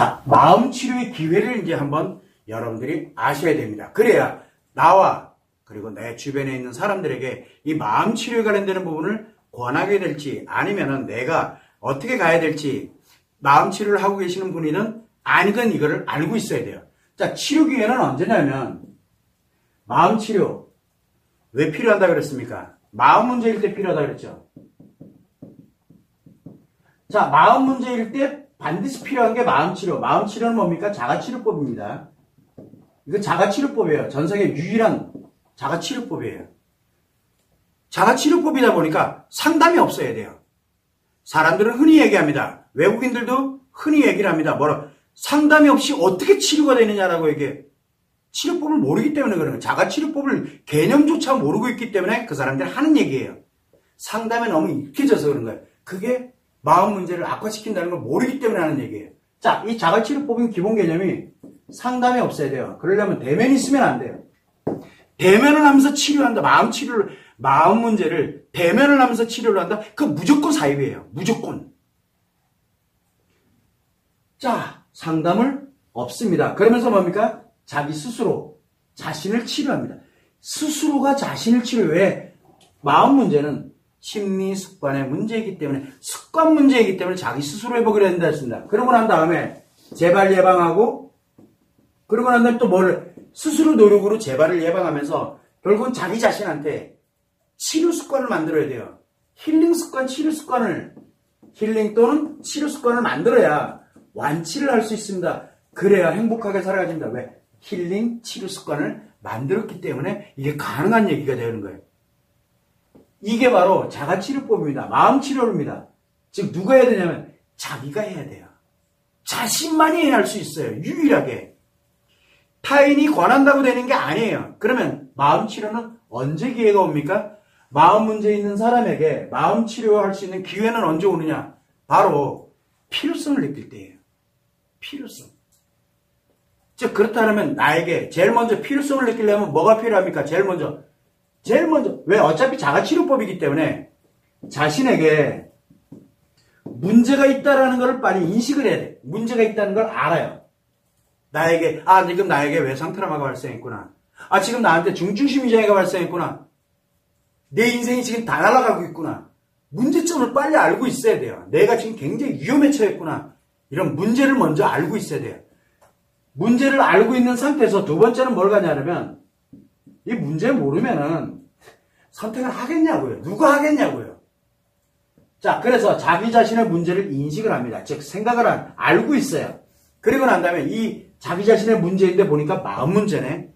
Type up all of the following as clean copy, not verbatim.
자, 마음 치료의 기회를 이제 한번 여러분들이 아셔야 됩니다. 그래야 나와 그리고 내 주변에 있는 사람들에게 이 마음 치료에 관련되는 부분을 권하게 될지 아니면은 내가 어떻게 가야 될지 마음 치료를 하고 계시는 분이든 아니든 이거를 알고 있어야 돼요. 자, 치료 기회는 언제냐면 마음 치료 왜 필요하다 그랬습니까? 마음 문제일 때 필요하다 그랬죠. 자, 마음 문제일 때 반드시 필요한 게 마음 치료. 마음 치료는 뭡니까? 자가치료법입니다. 이거 자가치료법이에요. 전 세계 유일한 자가치료법이에요. 자가치료법이다 보니까 상담이 없어야 돼요. 사람들은 흔히 얘기합니다. 외국인들도 흔히 얘기를 합니다. 상담이 없이 어떻게 치료가 되느냐라고 얘기해. 치료법을 모르기 때문에 그런 거예요. 자가치료법을 개념조차 모르고 있기 때문에 그 사람들이 하는 얘기예요. 상담에 너무 익혀져서 그런 거예요. 그게 마음 문제를 악화시킨다는 걸 모르기 때문에 하는 얘기예요. 자, 이 자가치료법인 기본 개념이 상담이 없어야 돼요. 그러려면 대면이 있으면 안 돼요. 대면을 하면서 치료한다. 마음 문제를 대면을 하면서 치료를 한다. 그건 무조건 사입이에요. 무조건. 자, 상담을 없습니다. 그러면서 뭡니까? 자기 스스로 자신을 치료합니다. 스스로가 자신을 치료해. 왜? 마음 문제는 심리 습관의 문제이기 때문에 습관 문제이기 때문에 자기 스스로 회복을 해야 된다 했습니다. 그러고 난 다음에 재발 예방하고 그러고 난 다음에 또 스스로 노력으로 재발을 예방하면서 결국은 자기 자신한테 치료 습관을 만들어야 돼요. 힐링 습관, 치료 습관을 힐링 또는 치료 습관을 만들어야 완치를 할 수 있습니다. 그래야 행복하게 살아가집니다. 왜? 힐링, 치료 습관을 만들었기 때문에 이게 가능한 얘기가 되는 거예요. 이게 바로 자가치료법입니다. 마음치료입니다. 즉 누가 해야 되냐면 자기가 해야 돼요. 자신만이 해야 할 수 있어요. 유일하게. 타인이 권한다고 되는 게 아니에요. 그러면 마음치료는 언제 기회가 옵니까? 마음 문제 있는 사람에게 마음치료할 수 있는 기회는 언제 오느냐? 바로 필요성을 느낄 때예요. 필요성. 즉 그렇다면 나에게 제일 먼저 필요성을 느끼려면 뭐가 필요합니까? 제일 먼저 왜? 어차피 자가치료법이기 때문에 자신에게 문제가 있다라는 걸 빨리 인식을 해야 돼. 문제가 있다는 걸 알아요. 지금 나에게 외상 트라우마가 발생했구나. 지금 나한테 중증심리 장애가 발생했구나. 내 인생이 지금 다 날아가고 있구나. 문제점을 빨리 알고 있어야 돼요. 내가 지금 굉장히 위험에 처했구나. 이런 문제를 먼저 알고 있어야 돼요. 문제를 알고 있는 상태에서 두 번째는 뭘 가냐면 이 문제 모르면은 선택을 하겠냐고요. 누가 하겠냐고요. 자, 그래서 자기 자신의 문제를 인식을 합니다. 즉 생각을 알고 있어요. 그리고 난 다음에 이 자기 자신의 문제인데 보니까 마음 문제네.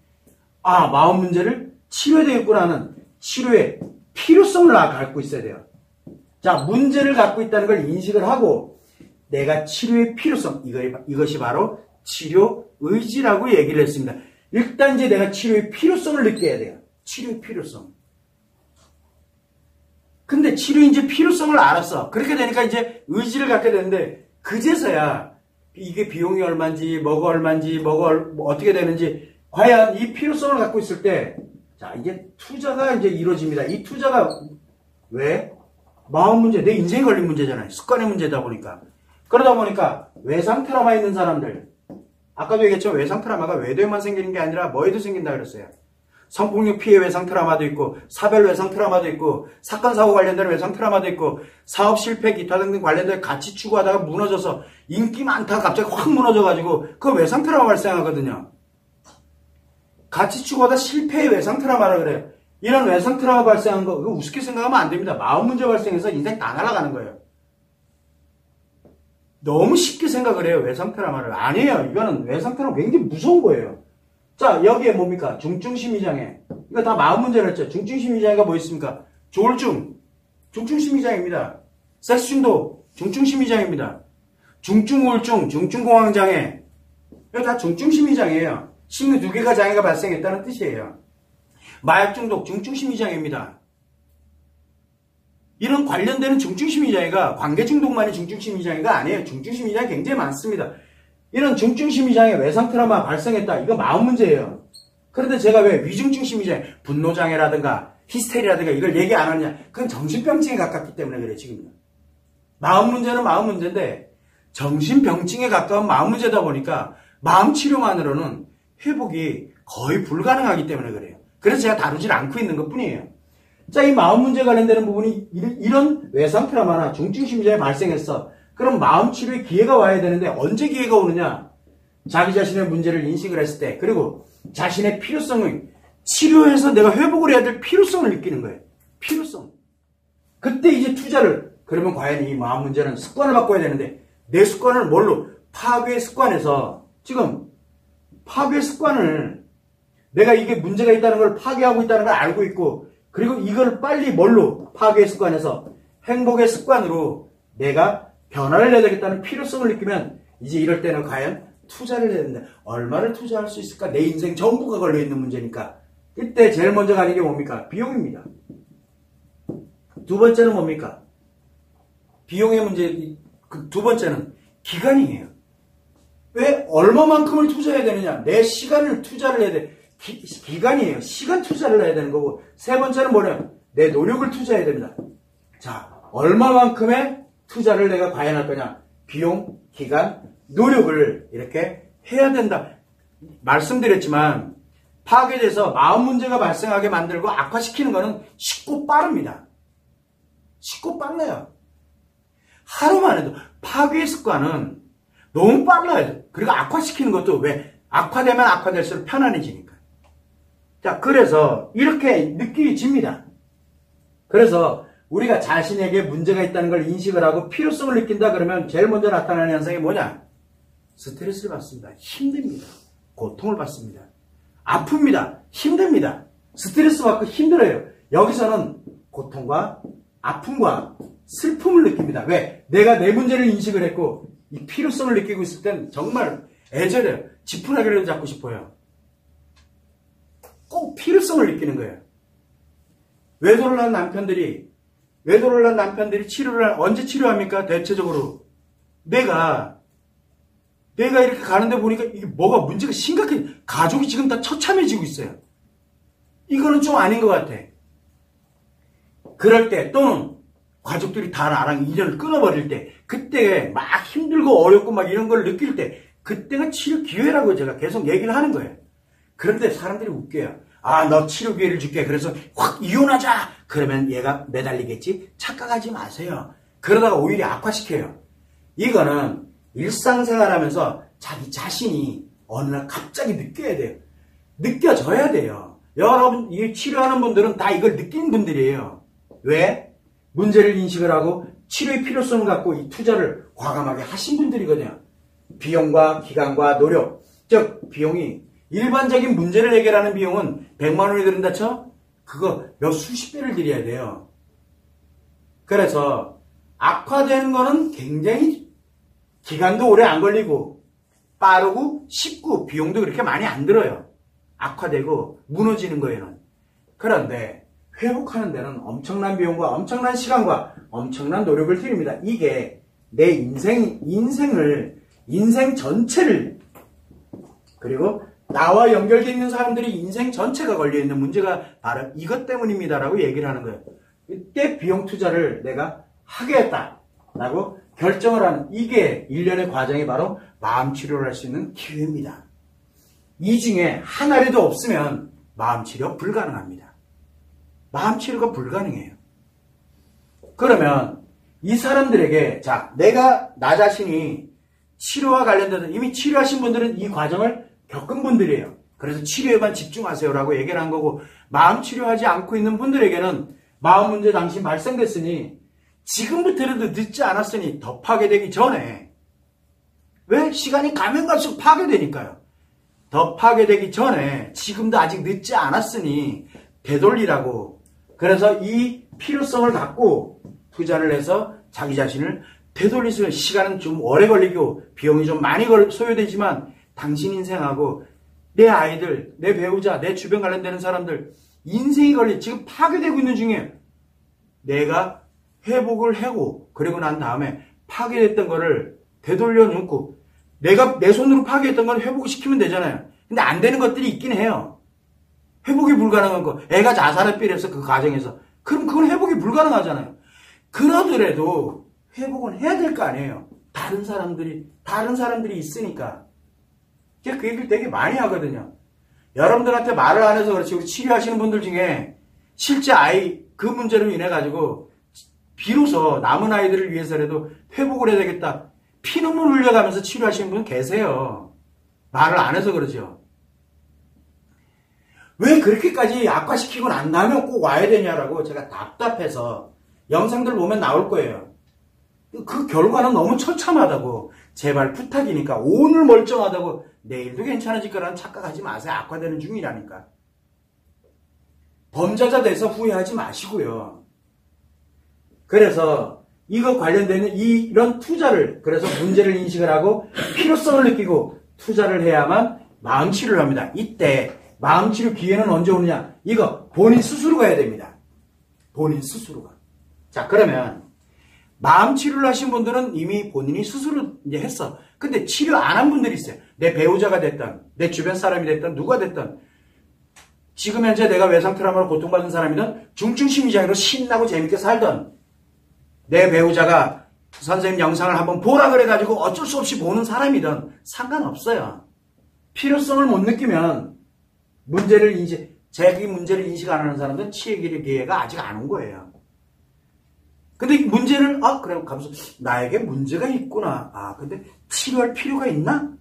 마음 문제를 치료해야 되겠구나 하는 치료의 필요성을 갖고 있어야 돼요. 자, 문제를 갖고 있다는 걸 인식을 하고 내가 치료의 필요성, 이것이 바로 치료 의지라고 얘기를 했습니다. 일단 이제 내가 치료의 필요성을 느껴야 돼요. 치료의 필요성. 근데 치료의 이제 필요성을 알았어. 그렇게 되니까 이제 의지를 갖게 되는데 그제서야 이게 비용이 얼마인지, 뭐가 얼마인지, 어떻게 되는지 과연 이 필요성을 갖고 있을 때 자, 이제 투자가 이제 이루어집니다. 이 투자가 왜? 마음 문제, 내 인생에 걸린 문제잖아요. 습관의 문제다 보니까. 그러다 보니까 외상 트라우마 있는 사람들, 아까도 얘기했죠. 외상 트라우마가 외도에만 생기는 게 아니라 뭐에도 생긴다 그랬어요. 성폭력 피해 외상 트라우마도 있고, 사별 외상 트라우마도 있고, 사건 사고 관련된 외상 트라우마도 있고, 사업 실패 기타 등등 관련된 가치 추구하다가 무너져서 인기 많다가 갑자기 확 무너져가지고 그 외상 트라우마 발생하거든요. 가치 추구하다 실패의 외상 트라우마라 그래요. 이런 외상 트라우마 발생한 거, 이거 우습게 생각하면 안 됩니다. 마음 문제 발생해서 인생 다 날아가는 거예요. 너무 쉽게 생각을 해요, 외상 트라우마를. 아니에요. 이거는 외상 트라우마 굉장히 무서운 거예요. 자, 여기에 뭡니까? 중증심리장애. 이거 다 마음 문제를 했죠. 중증심리장애가 뭐 있습니까? 조울증, 중증심리장애입니다. 섹스중독, 중증심리장애입니다. 중증우울증, 중증공황장애. 이거 다 중증심리장애예요. 심리 두 개가 장애가 발생했다는 뜻이에요. 마약중독, 중증심리장애입니다. 이런 관련되는 중증심리장애가 관계중독만이 중증심리장애가 아니에요. 중증심리장애 굉장히 많습니다. 이런 중증심리장애, 외상 트라우마 발생했다. 이거 마음 문제예요. 그런데 제가 왜 위중증심리장애, 분노장애라든가 히스테리라든가 이걸 얘기 안 하느냐. 그건 정신병증에 가깝기 때문에 그래 지금. 마음 문제는 마음 문제인데 정신병증에 가까운 마음 문제다 보니까 마음 치료만으로는 회복이 거의 불가능하기 때문에 그래요. 그래서 제가 다루질 않고 있는 것 뿐이에요. 자, 이 마음 문제 관련되는 부분이 이런 외상 트라우마나 중증 심리에 발생했어. 그럼 마음 치료의 기회가 와야 되는데 언제 기회가 오느냐? 자기 자신의 문제를 인식을 했을 때, 그리고 자신의 필요성을 치료해서 내가 회복을 해야 될 필요성을 느끼는 거예요. 필요성. 그때 이제 투자를, 그러면 과연 이 마음 문제는 습관을 바꿔야 되는데, 내 습관을 뭘로? 파괴 습관에서, 지금 파괴 습관을, 내가 이게 문제가 있다는 걸 파괴하고 있다는 걸 알고 있고, 그리고 이걸 빨리 뭘로? 파괴 습관에서 행복의 습관으로 내가 변화를 내야 되겠다는 필요성을 느끼면, 이제 이럴 때는 과연 투자를 해야 된다. 얼마를 투자할 수 있을까? 내 인생 전부가 걸려있는 문제니까. 이때 제일 먼저 가는 게 뭡니까? 비용입니다. 두 번째는 뭡니까? 비용의 문제, 두 번째는 기간이에요. 왜 얼마만큼을 투자해야 되느냐? 내 시간을 투자를 해야 돼. 기간이에요. 시간 투자를 해야 되는 거고. 세 번째는 뭐냐면 내 노력을 투자해야 됩니다. 자, 얼마만큼의 투자를 내가 과연 할 거냐? 비용, 기간, 노력을 이렇게 해야 된다. 말씀드렸지만 파괴돼서 마음 문제가 발생하게 만들고 악화시키는 거는 쉽고 빠릅니다. 쉽고 빨라요. 하루만 해도 파괴 습관은 너무 빨라요. 그리고 악화시키는 것도 왜? 악화되면 악화될수록 편안해지니까. 자, 그래서 이렇게 느껴집니다. 그래서 우리가 자신에게 문제가 있다는 걸 인식을 하고 필요성을 느낀다 그러면 제일 먼저 나타나는 현상이 뭐냐? 스트레스를 받습니다. 힘듭니다. 고통을 받습니다. 아픕니다. 힘듭니다. 스트레스 받고 힘들어요. 여기서는 고통과 아픔과 슬픔을 느낍니다. 왜? 내가 내 문제를 인식을 했고 이 필요성을 느끼고 있을 땐 정말 애절해요. 지푸라기를 잡고 싶어요. 꼭 필요성을 느끼는 거예요. 외도를 한 남편들이 치료를 언제 치료합니까? 대체적으로 내가 이렇게 가는데 보니까 이게 뭐가 문제가 심각해. 가족이 지금 다 처참해지고 있어요. 이거는 좀 아닌 것 같아. 그럴 때 또는 가족들이 다 나랑 인연을 끊어버릴 때 그때 막 힘들고 어렵고 막 이런 걸 느낄 때 그때가 치료 기회라고 제가 계속 얘기를 하는 거예요. 그런데 사람들이 웃겨요. 아, 너 치료 기회를 줄게. 그래서 확 이혼하자. 그러면 얘가 매달리겠지? 착각하지 마세요. 그러다가 오히려 악화시켜요. 이거는 일상생활하면서 자기 자신이 어느 날 갑자기 느껴야 돼요. 느껴져야 돼요. 여러분, 이 치료하는 분들은 다 이걸 느낀 분들이에요. 왜? 문제를 인식을 하고 치료의 필요성을 갖고 이 투자를 과감하게 하신 분들이거든요. 비용과 기간과 노력, 즉 비용이 일반적인 문제를 해결하는 비용은 100만 원이 든다 쳐? 그거 몇 수십 배를 들여야 돼요. 그래서 악화되는 거는 굉장히 기간도 오래 안 걸리고 빠르고 쉽고 비용도 그렇게 많이 안 들어요. 악화되고 무너지는 거에는. 그런데 회복하는 데는 엄청난 비용과 엄청난 시간과 엄청난 노력을 들입니다. 이게 내 인생 전체를 그리고 나와 연결되어 있는 사람들이 인생 전체가 걸려있는 문제가 바로 이것 때문입니다라고 얘기를 하는 거예요. 이때 비용 투자를 내가 하겠다라고 결정을 하는 이게 일련의 과정이 바로 마음 치료를 할 수 있는 기회입니다. 이 중에 하나라도 없으면 마음 치료 불가능합니다. 마음 치료가 불가능해요. 그러면 이 사람들에게 자, 내가 나 자신이 치료와 관련된 이미 치료하신 분들은 이 과정을 겪은 분들이에요. 그래서 치료에만 집중하세요라고 얘기를 한 거고 마음 치료하지 않고 있는 분들에게는 마음 문제 당신 발생됐으니 지금부터라도 늦지 않았으니 더 파괴되기 전에 왜? 시간이 가면 갈수록 파괴되니까요. 더 파괴되기 전에 지금도 아직 늦지 않았으니 되돌리라고 그래서 이 필요성을 갖고 투자를 해서 자기 자신을 되돌릴 수 있는 시간은 좀 오래 걸리고 비용이 좀 많이 소요되지만 당신 인생하고 내 아이들, 내 배우자, 내 주변 관련되는 사람들 인생이 지금 파괴되고 있는 중에 내가 회복을 하고 그리고 난 다음에 파괴됐던 거를 되돌려 놓고 내가 내 손으로 파괴했던 걸 회복시키면 되잖아요. 근데 안 되는 것들이 있긴 해요. 회복이 불가능한 거. 애가 자살을 삐려서 그 과정에서. 그럼 그건 회복이 불가능하잖아요. 그러더라도 회복은 해야 될 거 아니에요. 다른 사람들이 있으니까. 제가 그 얘기를 되게 많이 하거든요. 여러분들한테 말을 안 해서 그렇지, 우리 치료하시는 분들 중에 실제 그 문제로 인해가지고, 비로소 남은 아이들을 위해서라도 회복을 해야 되겠다. 피눈물 흘려가면서 치료하시는 분 계세요. 말을 안 해서 그러죠. 왜 그렇게까지 악화시키고 난 다음에 꼭 와야 되냐라고 제가 답답해서 영상들 보면 나올 거예요. 그 결과는 너무 처참하다고. 제발 부탁이니까 오늘 멀쩡하다고 내일도 괜찮아질 거라는 착각하지 마세요. 악화되는 중이라니까. 범죄자 돼서 후회하지 마시고요. 그래서 이거 관련되는 이런 투자를, 그래서 문제를 인식을 하고 필요성을 느끼고 투자를 해야만 마음 치료를 합니다. 이때 마음 치료 기회는 언제 오느냐? 이거 본인 스스로가 해야 됩니다. 본인 스스로가. 자, 그러면 마음 치료를 하신 분들은 이미 본인이 스스로 이제 했어. 근데 치료 안 한 분들이 있어요. 내 배우자가 됐든, 내 주변 사람이 됐든, 누가 됐든, 지금 현재 내가 외상 트라우마로 고통받는 사람이든, 중증심리장애로 신나고 재밌게 살든, 내 배우자가 선생님 영상을 한번 보라 그래가지고 어쩔 수 없이 보는 사람이든 상관없어요. 필요성을 못 느끼면 자기 문제를 인식 안 하는 사람들은 치유의 기회가 아직 안 온 거예요. 근데 문제를, 그래, 가면서, 나에게 문제가 있구나. 근데 치료할 필요가 있나?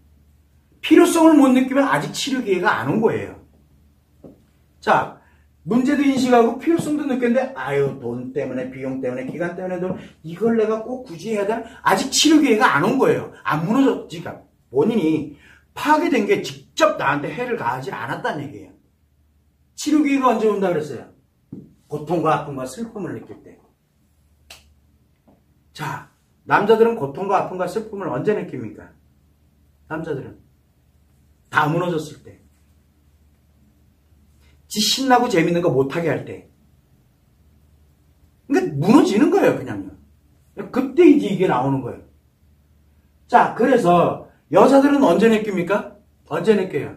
필요성을 못 느끼면 아직 치료 기회가 안 온 거예요. 자, 문제도 인식하고 필요성도 느꼈는데, 돈 때문에, 비용 때문에, 기간 때문에, 이걸 내가 꼭 굳이 해야 되나? 아직 치료 기회가 안 온 거예요. 안 무너졌지가. 본인이 파괴된 게 직접 나한테 해를 가하지 않았다는 얘기예요. 치료 기회가 언제 온다 그랬어요? 고통과 아픔과 슬픔을 느낄 때. 자, 남자들은 고통과 아픔과 슬픔을 언제 느낍니까? 남자들은 다 무너졌을 때. 신나고 재밌는 거 못하게 할 때. 그러니까 무너지는 거예요, 그냥요. 그때 이게 나오는 거예요. 자, 그래서 여자들은 언제 느낍니까? 언제 느껴요?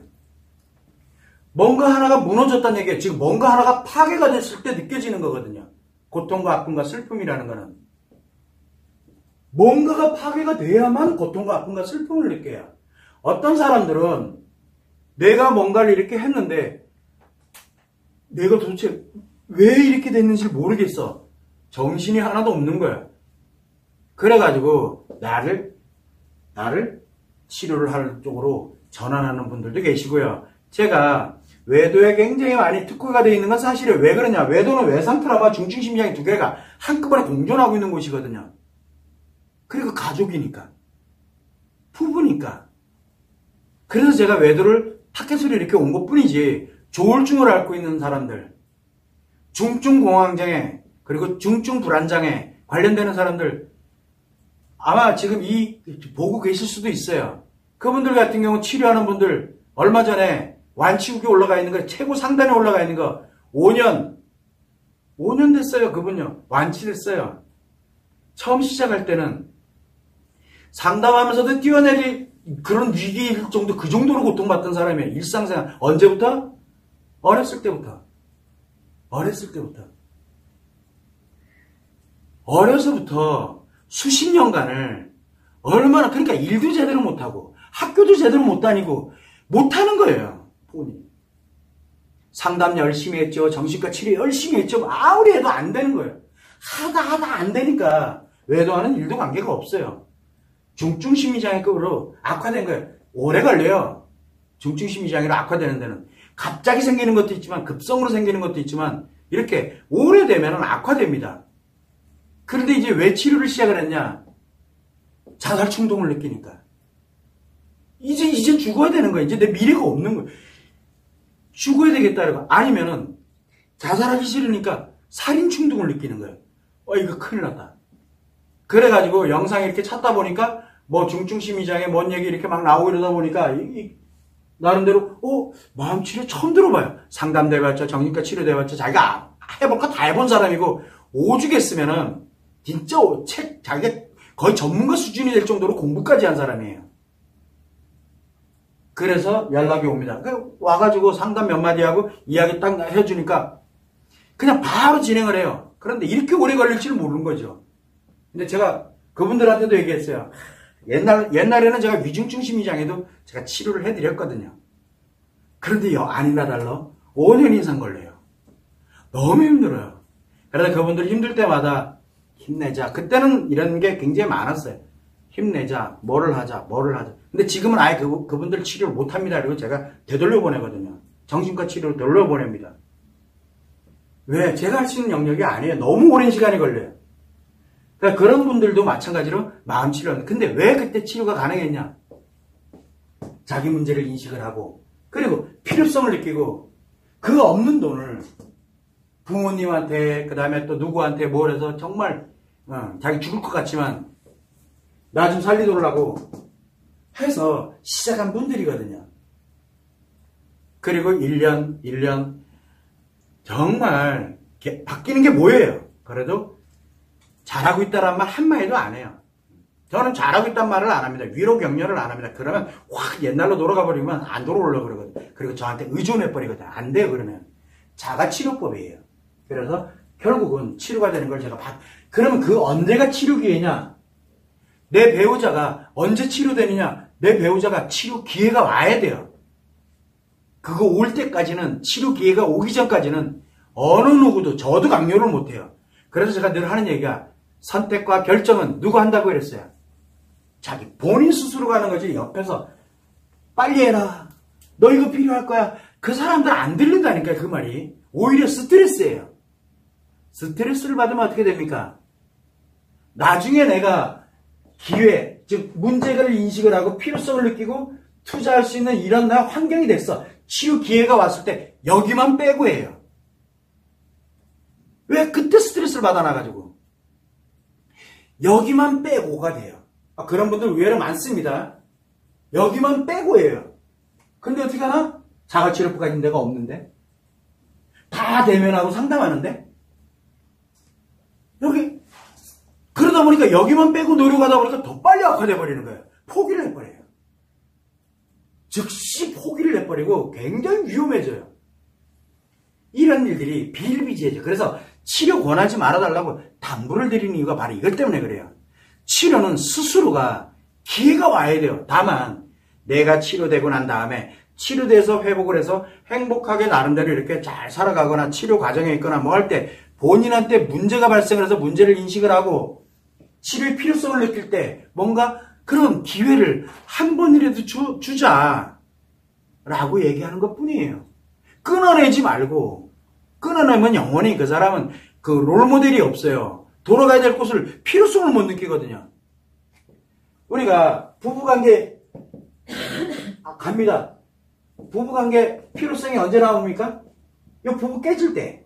뭔가 하나가 무너졌다는 얘기예요. 지금 뭔가 하나가 파괴가 됐을 때 느껴지는 거거든요. 고통과 아픔과 슬픔이라는 거는. 뭔가가 파괴가 돼야만 고통과 아픔과 슬픔을 느껴요. 어떤 사람들은 내가 뭔가를 이렇게 했는데 내가 도대체 왜 이렇게 됐는지 모르겠어. 정신이 하나도 없는 거야. 그래가지고 나를 치료를 할 쪽으로 전환하는 분들도 계시고요. 제가 외도에 굉장히 많이 특화가 되어 있는 건 사실이에요. 왜 그러냐? 외도는 외상 트라우마, 중증심리장애 두 개가 한꺼번에 공존하고 있는 곳이거든요. 그리고 가족이니까. 부부니까. 그래서 제가 외도를 타켓으로 이렇게 온 것 뿐이지, 조울증을 앓고 있는 사람들, 중증공황장애, 그리고 중증불안장애 관련되는 사람들, 아마 지금 보고 계실 수도 있어요. 그분들 같은 경우 치료하는 분들, 얼마 전에 완치국에 올라가 있는 거, 최고 상단에 올라가 있는 거, 5년 됐어요, 그분요. 완치됐어요. 처음 시작할 때는 상담하면서도 뛰어내릴 그런 위기일 정도, 그 정도로 고통받던 사람이에요. 일상생활. 언제부터? 어렸을 때부터. 어려서부터 수십 년간을 얼마나, 그러니까 일도 제대로 못하고 학교도 제대로 못 다니고 못하는 거예요. 본인이. 상담 열심히 했죠. 정신과 치료 열심히 했죠. 아무리 해도 안 되는 거예요. 하다 안 되니까 외도하는 일도 관계가 없어요. 중증심리장애급으로 악화된 거예요. 오래 걸려요. 중증심리장애로 악화되는 데는. 갑자기 생기는 것도 있지만, 급성으로 생기는 것도 있지만, 이렇게 오래되면 악화됩니다. 그런데 이제 왜 치료를 시작을 했냐? 자살 충동을 느끼니까. 이제 죽어야 되는 거야. 이제 내 미래가 없는 거야. 죽어야 되겠다. 아니면은 자살하기 싫으니까 살인 충동을 느끼는 거예요. 이거 큰일 났다. 그래가지고 영상 이렇게 찾다 보니까 뭐 중증심리장애 뭔 얘기 이렇게 막 나오고 이러다 보니까 나름대로 마음 치료 처음 들어봐요. 상담도 해봤죠. 정신과 치료도 해봤죠. 자기가 해볼 거 다 해본 사람이고 오죽했으면은 진짜 자기가 거의 전문가 수준이 될 정도로 공부까지 한 사람이에요. 그래서 연락이 옵니다. 와가지고 상담 몇 마디 하고 이야기 딱 해주니까 그냥 바로 진행을 해요. 그런데 이렇게 오래 걸릴 줄 모르는 거죠. 근데 제가 그분들한테도 얘기했어요. 옛날에는 제가 위중증 심리장애도 제가 치료를 해드렸거든요. 그런데 아니나 달라 5년 이상 걸려요. 너무 힘들어요. 그래서 그분들 힘들 때마다 힘내자. 그때는 이런 게 굉장히 많았어요. 힘내자. 뭐를 하자. 근데 지금은 아예 그분들 치료를 못합니다. 그리고 제가 되돌려 보내거든요. 정신과 치료를 되돌려 보냅니다. 왜? 제가 할 수 있는 영역이 아니에요. 너무 오랜 시간이 걸려요. 그러니까 그런 분들도 마찬가지로 마음 치료하는. 근데 왜 그때 치료가 가능했냐? 자기 문제를 인식을 하고, 그리고 필요성을 느끼고, 그 없는 돈을 부모님한테, 그 다음에 또 누구한테 뭘 해서 정말, 자기 죽을 것 같지만, 나 좀 살리도록 해서 시작한 분들이거든요. 그리고 1년, 정말, 바뀌는 게 뭐예요? 그래도 잘하고 있다는 말 한마디도 안 해요. 저는 잘하고 있다는 말을 안 합니다. 위로 격려를 안 합니다. 그러면 확 옛날로 돌아가 버리면 안 돌아오려고 그러거든요. 그리고 저한테 의존해 버리거든요. 안 돼요, 그러면. 자가치료법이에요. 그래서 결국은 치료가 되는 걸 제가 그러면 그 언제가 치료 기회냐? 내 배우자가 언제 치료되느냐? 내 배우자가 치료 기회가 와야 돼요. 그거 올 때까지는, 치료 기회가 오기 전까지는 어느 누구도, 저도 강요를 못해요. 그래서 제가 늘 하는 얘기가, 선택과 결정은 누구 한다고 그랬어요? 자기 본인 스스로 가는 거지. 옆에서 빨리 해라. 너 이거 필요할 거야. 그 사람들 안 들린다니까요. 그 말이. 오히려 스트레스예요. 스트레스를 받으면 어떻게 됩니까? 나중에 내가 기회, 즉 문제를 인식을 하고 필요성을 느끼고 투자할 수 있는 이런 나 환경이 됐어. 치유 기회가 왔을 때 여기만 빼고 해요. 왜? 그때 스트레스를 받아놔가지고. 여기만 빼고가 돼요. 그런 분들 의외로 많습니다. 여기만 빼고 해요. 근데 어떻게 하나? 자가치료법가 있는 데가 없는데? 다 대면하고 상담하는데? 여기. 그러다 보니까 여기만 빼고 노력하다 보니까 더 빨리 악화돼 버리는 거예요. 포기를 해버려요. 즉시 포기를 해버리고 굉장히 위험해져요. 이런 일들이 비일비재해져. 그래서 치료 권하지 말아달라고 당부를 드리는 이유가 바로 이것 때문에 그래요. 치료는 스스로가 기회가 와야 돼요. 다만 내가 치료되고 난 다음에 치료돼서 회복을 해서 행복하게 나름대로 이렇게 잘 살아가거나 치료 과정에 있거나 뭐 할 때 본인한테 문제가 발생을 해서 문제를 인식을 하고 치료의 필요성을 느낄 때 뭔가 그런 기회를 한 번이라도 주자라고 얘기하는 것 뿐이에요. 끊어내지 말고, 끊어내면 영원히 그 사람은 그 롤모델이 없어요. 돌아가야 될 곳을 필요성을 못 느끼거든요. 우리가 부부관계 갑니다. 부부관계 필요성이 언제 나옵니까? 이 부부 깨질 때.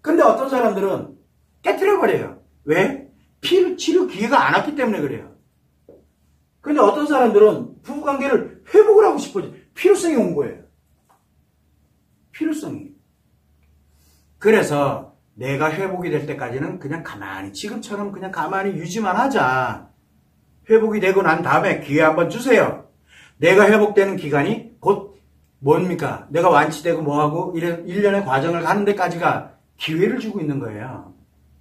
근데 어떤 사람들은 깨트려버려요. 왜? 치료 기회가 안 왔기 때문에 그래요. 근데 어떤 사람들은 부부관계를 회복을 하고 싶어져. 필요성이 온 거예요. 필요성이. 그래서 내가 회복이 될 때까지는 그냥 가만히, 지금처럼 그냥 가만히 유지만 하자. 회복이 되고 난 다음에 기회 한번 주세요. 내가 회복되는 기간이 곧 뭡니까? 내가 완치되고 뭐하고 일련의 과정을 가는 데까지가 기회를 주고 있는 거예요.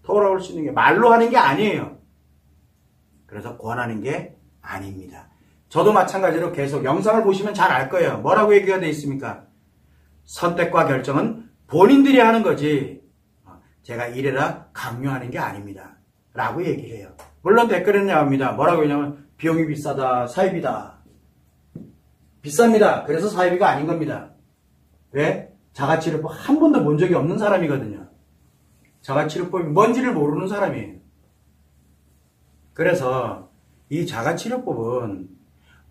돌아올 수 있는 게 말로 하는 게 아니에요. 그래서 권하는 게 아닙니다. 저도 마찬가지로 계속 영상을 보시면 잘 알 거예요. 뭐라고 얘기가 돼 있습니까? 선택과 결정은 본인들이 하는 거지 제가 이래라 강요하는 게 아닙니다. 라고 얘기를 해요. 물론 댓글에는 나옵니다. 뭐라고 했냐면 비용이 비싸다, 사이비다. 비쌉니다. 그래서 사이비가 아닌 겁니다. 왜? 자가치료법 한 번도 본 적이 없는 사람이거든요. 자가치료법이 뭔지를 모르는 사람이에요. 그래서 이 자가치료법은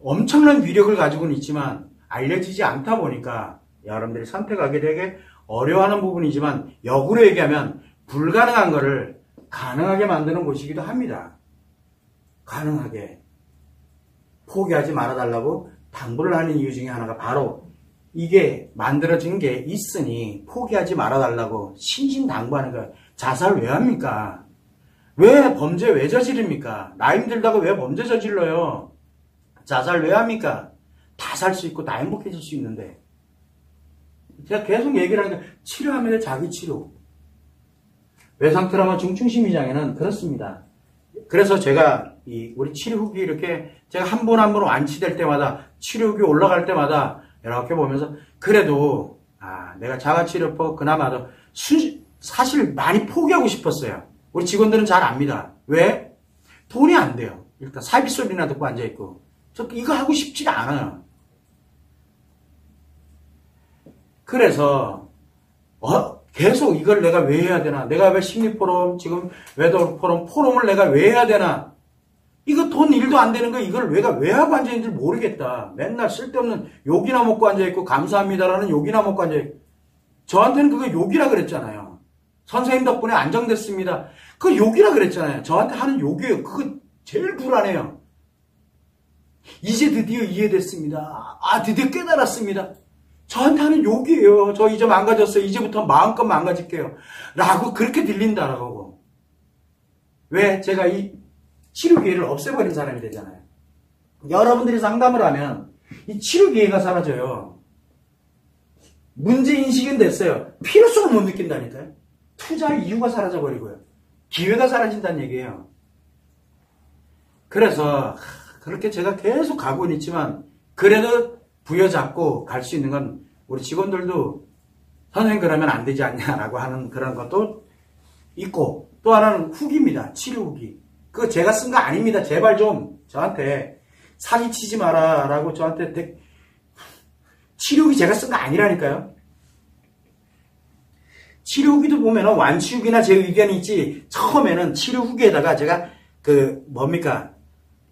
엄청난 위력을 가지고는 있지만 알려지지 않다 보니까 여러분들이 선택하게 되게 어려워하는 부분이지만 역으로 얘기하면 불가능한 거를 가능하게 만드는 곳이기도 합니다. 가능하게. 포기하지 말아달라고 당부를 하는 이유 중에 하나가 바로 이게 만들어진 게 있으니 포기하지 말아달라고 신신당부하는 거예요. 자살 왜 합니까? 왜 범죄 왜 저지릅니까? 나 힘들다고 왜 범죄 저질러요? 자살 왜 합니까? 다 살 수 있고 다 행복해질 수 있는데. 제가 계속 얘기를 하는 게 치료하면 자기 치료. 외상 트라우마 중증 심리장애는 그렇습니다. 그래서 제가 우리 치료 후기 이렇게 제가 한 분 한 분 완치될 때마다 치료 후기 올라갈 때마다 이렇게 보면서 그래도 내가 자가치료법 그나마도 사실 많이 포기하고 싶었어요. 우리 직원들은 잘 압니다. 왜? 돈이 안 돼요. 일단 사비 소리나 듣고 앉아있고 저 이거 하고 싶지가 않아요. 그래서 계속 이걸 내가 왜 해야 되나? 내가 왜 심리포럼, 지금 포럼을 내가 왜 해야 되나? 이거 돈 일도 안 되는 거 이걸 내가 왜 하고 앉아있는지 모르겠다. 맨날 쓸데없는 욕이나 먹고 앉아있고 감사합니다라는 욕이나 먹고 앉아있고 저한테는 그거 욕이라 그랬잖아요. 선생님 덕분에 안정됐습니다. 그거 욕이라 그랬잖아요. 저한테 하는 욕이에요. 그거 제일 불안해요. 이제 드디어 이해됐습니다. 드디어 깨달았습니다. 저한테 하는 욕이에요. 저 이제 망가졌어요. 이제부터 마음껏 망가질게요. 라고 그렇게 들린다라고. 왜? 제가 이 치료 기회를 없애버린 사람이 되잖아요. 여러분들이 상담을 하면 이 치료 기회가 사라져요. 문제인식은 됐어요. 필요성을 못 느낀다니까요. 투자의 이유가 사라져버리고요. 기회가 사라진다는 얘기예요. 그래서 그렇게 제가 계속 가고는 있지만 그래도 부여잡고 갈 수 있는 건 우리 직원들도 선생님 그러면 안 되지 않냐라고 하는 그런 것도 있고 또 하나는 후기입니다. 치료 후기. 그거 제가 쓴 거 아닙니다. 제발 좀 저한테 사기치지 마라 라고 저한테 치료 후기 제가 쓴 거 아니라니까요. 치료 후기도 보면 완치 후기나 제 의견이 있지 처음에는 치료 후기에다가 제가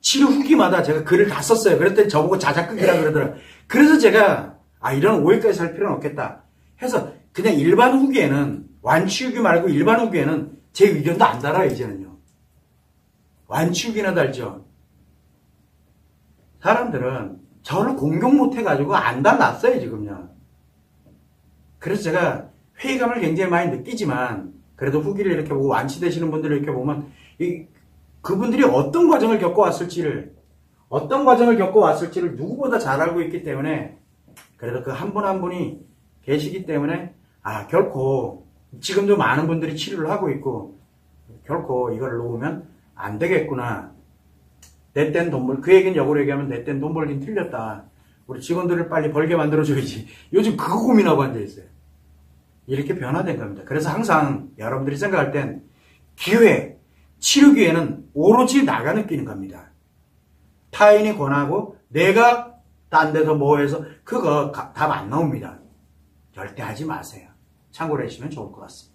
치료 후기마다 제가 글을 다 썼어요. 그랬더니 저보고 자작극이라 그러더라고요. 그래서 제가 이런 오해까지 살 필요는 없겠다 해서 그냥 일반 후기에는 완치 후기 말고 일반 후기에는 제 의견도 안 달아요. 이제는요. 완치 후기나 달죠. 사람들은 저를 공격 못해가지고 안 달랐어요. 지금요. 그래서 제가 회의감을 굉장히 많이 느끼지만 그래도 후기를 이렇게 보고 완치되시는 분들을 이렇게 보면 그분들이 어떤 과정을 겪어왔을지를 누구보다 잘 알고 있기 때문에 그래도 그 한 분 한 분이 계시기 때문에 결코 지금도 많은 분들이 치료를 하고 있고 결코 이걸 놓으면 안 되겠구나. 내 땐 그 얘기는 역으로 얘기하면 내 땐 돈 벌긴 틀렸다. 우리 직원들을 빨리 벌게 만들어줘야지. 요즘 그거 고민하고 앉아있어요. 이렇게 변화된 겁니다. 그래서 항상 여러분들이 생각할 땐 치료 기회는 오로지 나가 느끼는 겁니다. 타인이 권하고 내가 딴 데서 뭐 해서 그거 답 안 나옵니다. 절대 하지 마세요. 참고로 해주시면 좋을 것 같습니다.